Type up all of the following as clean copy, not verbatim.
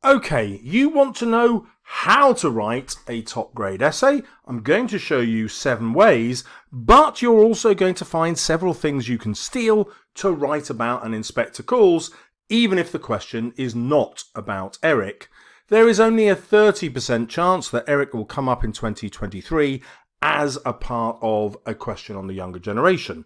Okay, you want to know how to write a top grade essay? I'm going to show you 7 ways, but you're also going to find several things you can steal to write about an inspector calls, even if the question is not about Eric. There is only a 30% chance that Eric will come up in 2023 as a part of a question on the younger generation.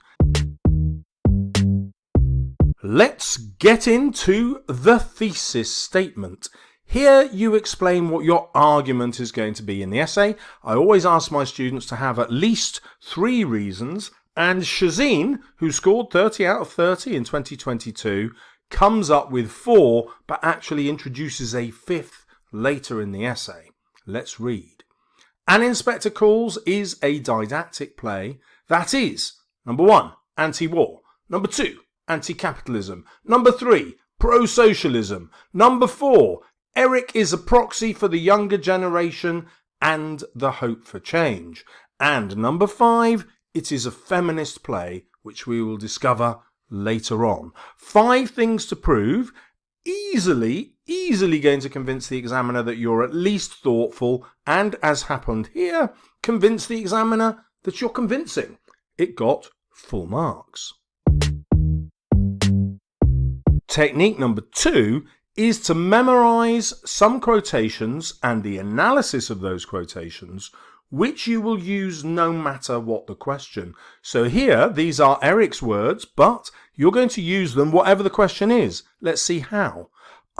Let's get into the thesis statement. Here you explain what your argument is going to be in the essay. I always ask my students to have at least 3 reasons, and Shazeen, who scored 30 out of 30 in 2022, comes up with 4, but actually introduces a 5th later in the essay. Let's read. An Inspector Calls is a didactic play that is, number 1, anti-war, number 2, anti-capitalism, number 3, pro-socialism, number 4, Eric is a proxy for the younger generation and the hope for change, and number 5, it is a feminist play, which we will discover later on. 5 things to prove, easily going to convince the examiner that you're at least thoughtful, and as happened here, convince the examiner that you're convincing. It got full marks. Technique number 2 is to memorize some quotations and the analysis of those quotations, which you will use no matter what the question. So here, these are Eric's words, but you're going to use them whatever the question is. Let's see how.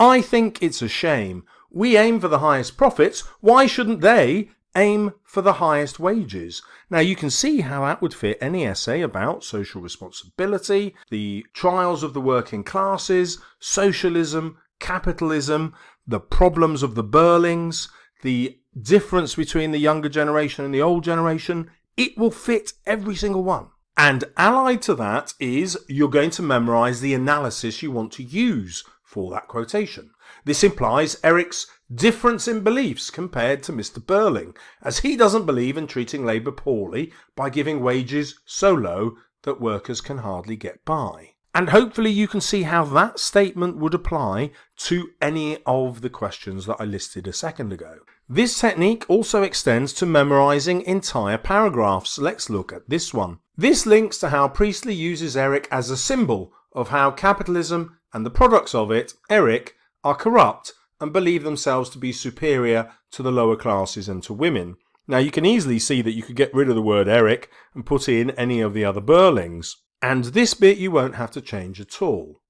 I think it's a shame. We aim for the highest profits. Why shouldn't they aim for the highest wages? Now you can see how that would fit any essay about social responsibility, the trials of the working classes, socialism, capitalism, the problems of the Burlings, the difference between the younger generation and the old generation. It will fit every single one. And allied to that is you're going to memorize the analysis you want to use for that quotation. This implies Eric's difference in beliefs compared to Mr. Burling, as he doesn't believe in treating labour poorly by giving wages so low that workers can hardly get by. And hopefully you can see how that statement would apply to any of the questions that I listed a second ago. This technique also extends to memorising entire paragraphs. Let's look at this one. This links to how Priestley uses Eric as a symbol of how capitalism and the products of it, Eric, are corrupt and believe themselves to be superior to the lower classes and to women. Now you can easily see that you could get rid of the word Eric and put in any of the other Burlings. And this bit you won't have to change at all.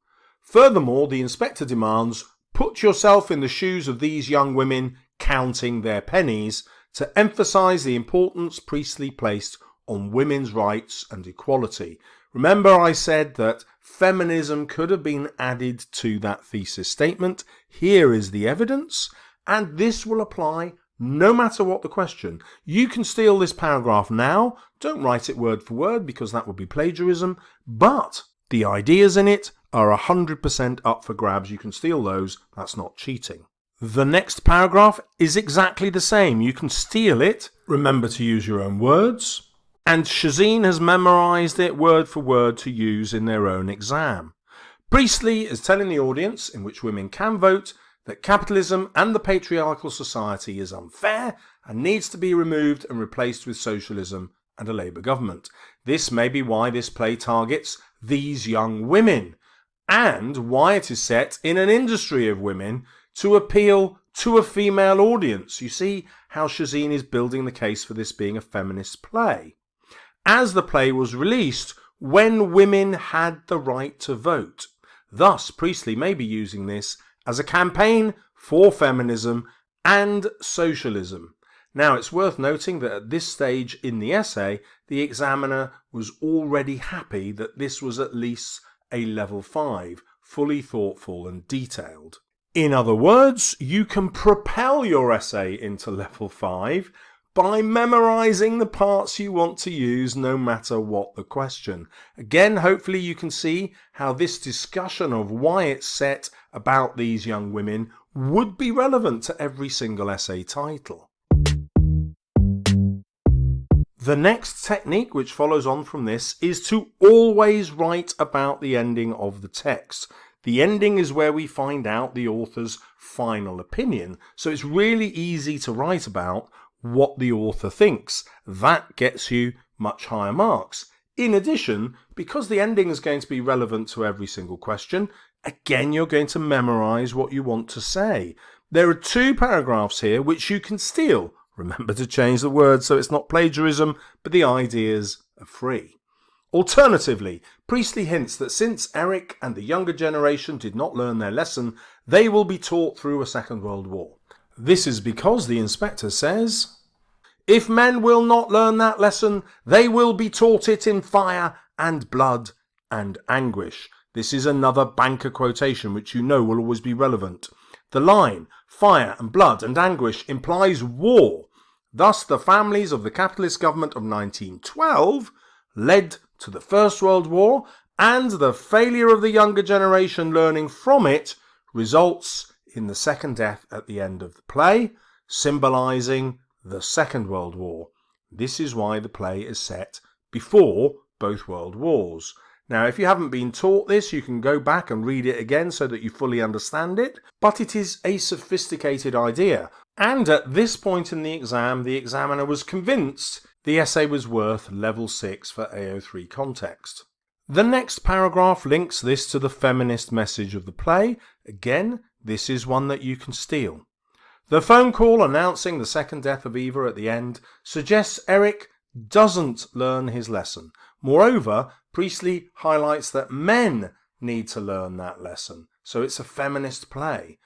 Furthermore, the inspector demands, put yourself in the shoes of these young women counting their pennies, to emphasise the importance Priestley placed on women's rights and equality. Remember I said that feminism could have been added to that thesis statement. Here is the evidence, and this will apply no matter what the question. You can steal this paragraph now. Don't write it word for word because that would be plagiarism, but the ideas in it are 100% up for grabs. You can steal those. That's not cheating. The next paragraph is exactly the same. You can steal it. Remember to use your own words. And Shazeen has memorized it word for word to use in their own exam. Priestley is telling the audience, in which women can vote, that capitalism and the patriarchal society is unfair and needs to be removed and replaced with socialism and a Labour government. This may be why this play targets these young women, and why it is set in an industry of women to appeal to a female audience. You see how Shazeen is building the case for this being a feminist play. As the play was released when women had the right to vote. Thus, Priestley may be using this as a campaign for feminism and socialism. Now, it's worth noting that at this stage in the essay, the examiner was already happy that this was at least a level 5, fully thoughtful and detailed. In other words, you can propel your essay into level 5 by memorizing the parts you want to use no matter what the question. Again, hopefully you can see how this discussion of why it's set about these young women would be relevant to every single essay title. The next technique which follows on from this is to always write about the ending of the text. The ending is where we find out the author's final opinion. So it's really easy to write about what the author thinks. That gets you much higher marks. In addition, because the ending is going to be relevant to every single question, again, you're going to memorize what you want to say. There are 2 paragraphs here which you can steal. Remember to change the words so it's not plagiarism, but the ideas are free. Alternatively, Priestley hints that since Eric and the younger generation did not learn their lesson, they will be taught through a Second World War. This is because the inspector says, "If men will not learn that lesson, they will be taught it in fire and blood and anguish." This is another banker quotation which you know will always be relevant. The line, fire and blood and anguish, implies war. Thus, the families of the capitalist government of 1912 led to the First World War, and the failure of the younger generation learning from it results in the second death at the end of the play, symbolizing the Second World War. This is why the play is set before both world wars. Now, if you haven't been taught this, you can go back and read it again so that you fully understand it, but it is a sophisticated idea. And at this point in the exam, the examiner was convinced the essay was worth level 6 for AO3 context. The next paragraph links this to the feminist message of the play. Again, this is one that you can steal. The phone call announcing the second death of Eva at the end suggests Eric doesn't learn his lesson. Moreover, Priestley highlights that men need to learn that lesson. So it's a feminist play.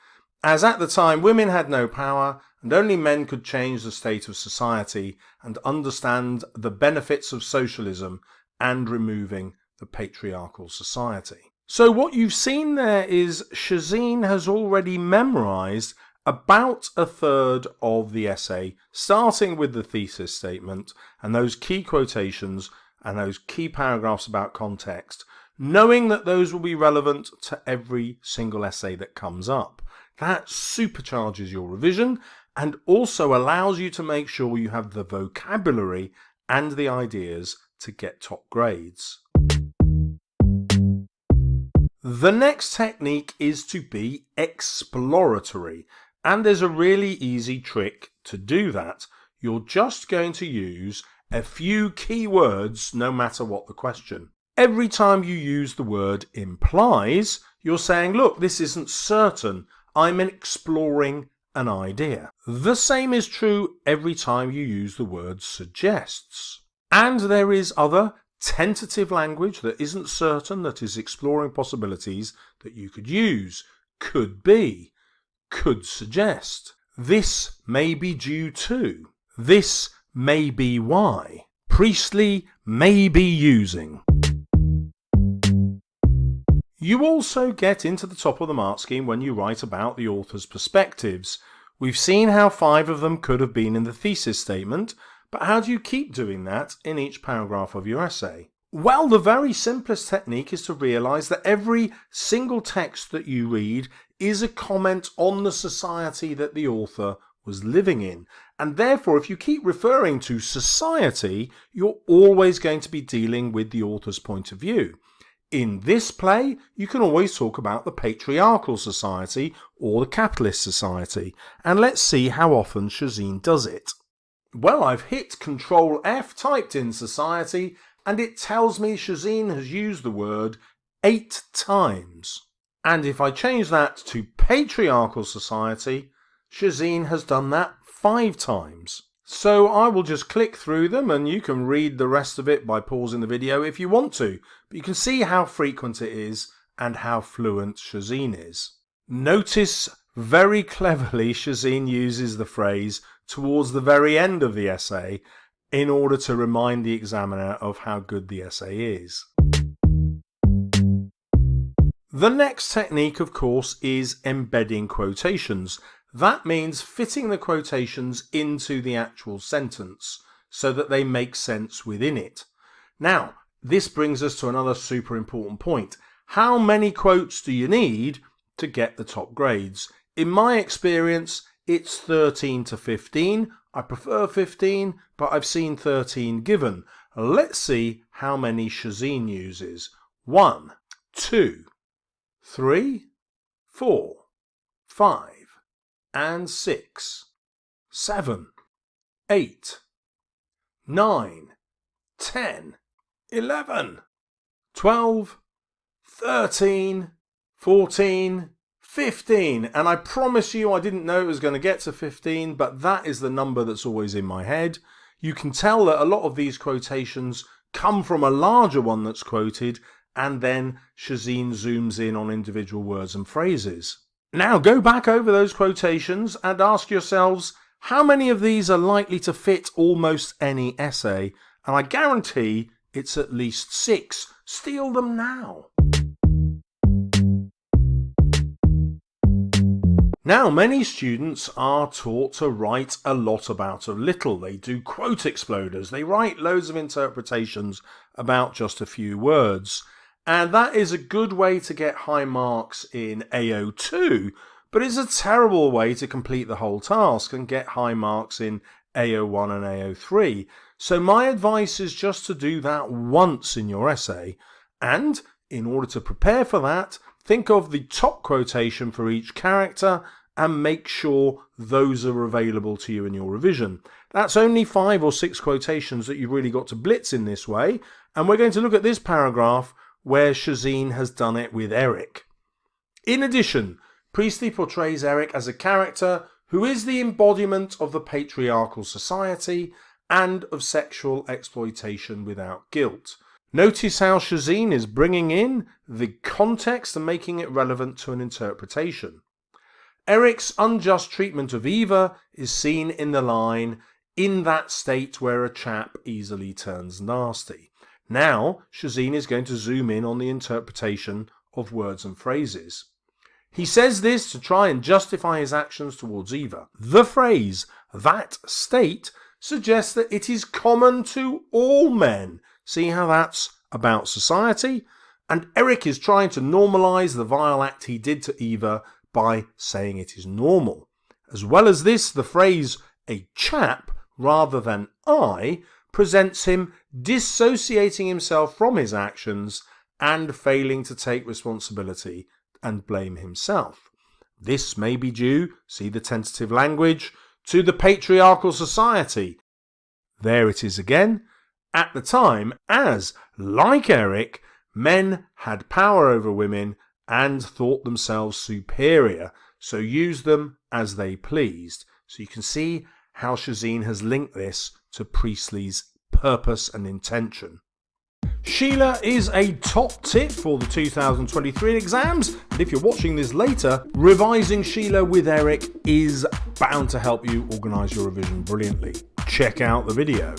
As at the time women had no power and only men could change the state of society and understand the benefits of socialism and removing the patriarchal society. So what you've seen there is Shazeen has already memorized about a third of the essay, starting with the thesis statement and those key quotations and those key paragraphs about context, knowing that those will be relevant to every single essay that comes up. That supercharges your revision and also allows you to make sure you have the vocabulary and the ideas to get top grades. The next technique is to be exploratory, and there's a really easy trick to do that. You're just going to use a few key words no matter what the question. Every time you use the word implies, you're saying, look, this isn't certain. I'm exploring an idea. The same is true every time you use the word suggests. And there is other tentative language that isn't certain, that is exploring possibilities that you could use. Could be. Could suggest. This may be due to. This may be why. Priestley may be using. You also get into the top of the mark scheme when you write about the author's perspectives. We've seen how 5 of them could have been in the thesis statement, but how do you keep doing that in each paragraph of your essay? Well, the very simplest technique is to realise that every single text that you read is a comment on the society that the author was living in. And therefore, if you keep referring to society, you're always going to be dealing with the author's point of view. In this play, you can always talk about the patriarchal society or the capitalist society. And let's see how often Shazeen does it. Well, I've hit Control F, typed in society, and it tells me Shazeen has used the word 8 times. And if I change that to patriarchal society, Shazeen has done that 5 times. So I will just click through them and you can read the rest of it by pausing the video if you want to. But you can see how frequent it is and how fluent Shazeen is. Notice very cleverly Shazeen uses the phrase towards the very end of the essay in order to remind the examiner of how good the essay is. The next technique, of course, is embedding quotations. That means fitting the quotations into the actual sentence so that they make sense within it. Now, this brings us to another super important point. How many quotes do you need to get the top grades? In my experience, it's 13 to 15. I prefer 15, but I've seen 13 given. Let's see how many Shazeen uses. 1, 2, 3, 4, 5, and 6, 7, 8, 9, 10, 11, 12, 13, 14, 15. And I promise you I didn't know it was going to get to 15, but that is the number that's always in my head. You can tell that a lot of these quotations come from a larger one that's quoted, and then Shazeen zooms in on individual words and phrases. Now go back over those quotations and ask yourselves how many of these are likely to fit almost any essay, and I guarantee it's at least 6. Steal them now. Now, many students are taught to write a lot about a little. They do quote exploders. They write loads of interpretations about just a few words. And that is a good way to get high marks in AO2, but it's a terrible way to complete the whole task and get high marks in AO1 and AO3. So my advice is just to do that once in your essay. And in order to prepare for that, think of the top quotation for each character and make sure those are available to you in your revision. That's only 5 or 6 quotations that you've really got to blitz in this way. And we're going to look at this paragraph where Shazeen has done it with Eric. In addition, Priestley portrays Eric as a character who is the embodiment of the patriarchal society and of sexual exploitation without guilt. Notice how Shazeen is bringing in the context and making it relevant to an interpretation. Eric's unjust treatment of Eva is seen in the line, "in that state where a chap easily turns nasty." Now, Shazeen is going to zoom in on the interpretation of words and phrases. He says this to try and justify his actions towards Eva. The phrase, "that state," suggests that it is common to all men. See how that's about society? And Eric is trying to normalize the vile act he did to Eva by saying it is normal. As well as this, the phrase "a chap" rather than "I" presents him dissociating himself from his actions and failing to take responsibility and blame himself. This may be due, see the tentative language, to the patriarchal society. There it is again. At the time, as, like Eric, men had power over women and thought themselves superior, so used them as they pleased. So you can see how Shazeen has linked this to Priestley's purpose and intention. Sheila is a top tip for the 2023 exams, and if you're watching this later, revising Sheila with Eric is bound to help you organise your revision brilliantly. Check out the video.